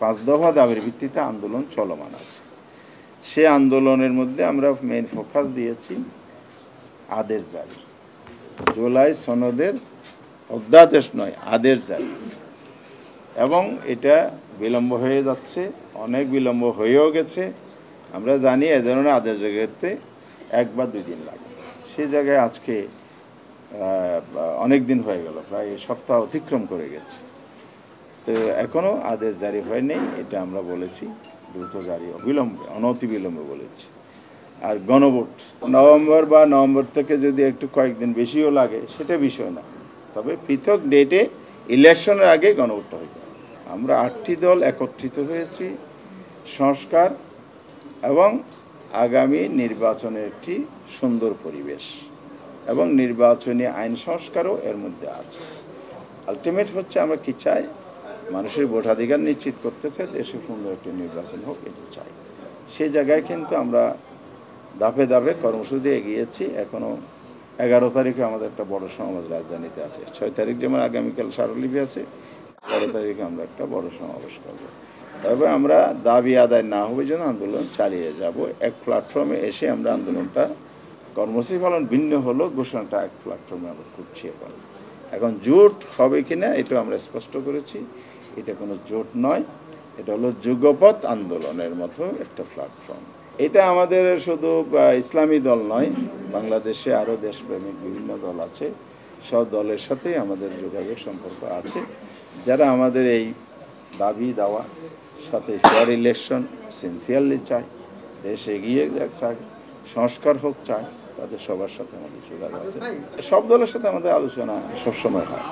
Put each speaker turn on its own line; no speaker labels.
5 দফা দাবির ভিত্তিতে আন্দোলন চলমান আছে। সে আন্দোলনের মধ্যে আমরা মেইন ফোকাস দিয়েছি আদেশ জারি, জুলাই সনদের অধ্যাদেশ নয়, আদেশ জারি। এবং এটা বিলম্ব হয়ে যাচ্ছে, অনেক বিলম্ব হয়েও গেছে। আমরা জানি এ ধরনের আদেশ জারিতে 1 বা 2 দিন লাগে। সে জায়গায় আজকে অনেক দিন হয়ে গেল, প্রায় সপ্তাহ অতিক্রম করে গেছে। তো এখনও আদেশ জারি হয়নি, এটা আমরা বলেছি দ্রুত জারি, অবিলম্বে, অনতিবিলম্বে বলেছি। আর গণভোট নভেম্বর থেকে যদি একটু কয়েকদিন বেশিও লাগে সেটা বিষয় না, তবে পৃথক ডেটে ইলেকশনের আগে গণভোটটা হইতে হবে। আমরা 8টি দল একত্রিত হয়েছি সংস্কার এবং আগামী নির্বাচনের একটি সুন্দর পরিবেশ এবং নির্বাচনী আইন সংস্কারও এর মধ্যে আছে। আলটিমেট হচ্ছে আমরা কি চাই, মানুষের ভোটাধিকার নিশ্চিত করতে চাই, দেশে সুন্দর একটি নির্বাচন হোক, এটা চাই। সেই জায়গায় কিন্তু আমরা ধাপে ধাপে কর্মসূচি এগিয়েছি। এখনও 11 তারিখে আমাদের একটা বড় সমাবেশ রাজধানীতে আছে। 6 তারিখ যেমন আগামীকাল স্মারকলিপি আছে, 11 তারিখে আমরা একটা বড় সমাবেশ করব। তবে আমরা দাবি আদায় না হবে যেন আন্দোলন চালিয়ে যাব। এক প্ল্যাটফর্মে এসে আমরা আন্দোলনটা কর্মসূচি পালন ভিন্ন হলো, ঘোষণাটা এক প্ল্যাটফর্মে আমরা করছি। এখন জোট হবে কিনা এটাও আমরা স্পষ্ট করেছি, এটা কোনো জোট নয়, এটা হলো যুগপৎ আন্দোলনের মতো একটা প্ল্যাটফর্ম। এটা আমাদের শুধু ইসলামী দল নয়, বাংলাদেশে আরও দেশপ্রেমিক বিভিন্ন দল আছে, সব দলের সাথেই আমাদের যোগাযোগ সম্পর্ক আছে, যারা আমাদের এই দাবি দাওয়া সাথে ফেয়ার ইলেকশন সিনসিয়ারলি চায়, দেশ এগিয়ে যাক চায়, সংস্কার হোক চায়, তাদের সবার সাথে আমাদের যোগাযোগ আছে। সব দলের সাথে আমাদের আলোচনা সবসময় হয়।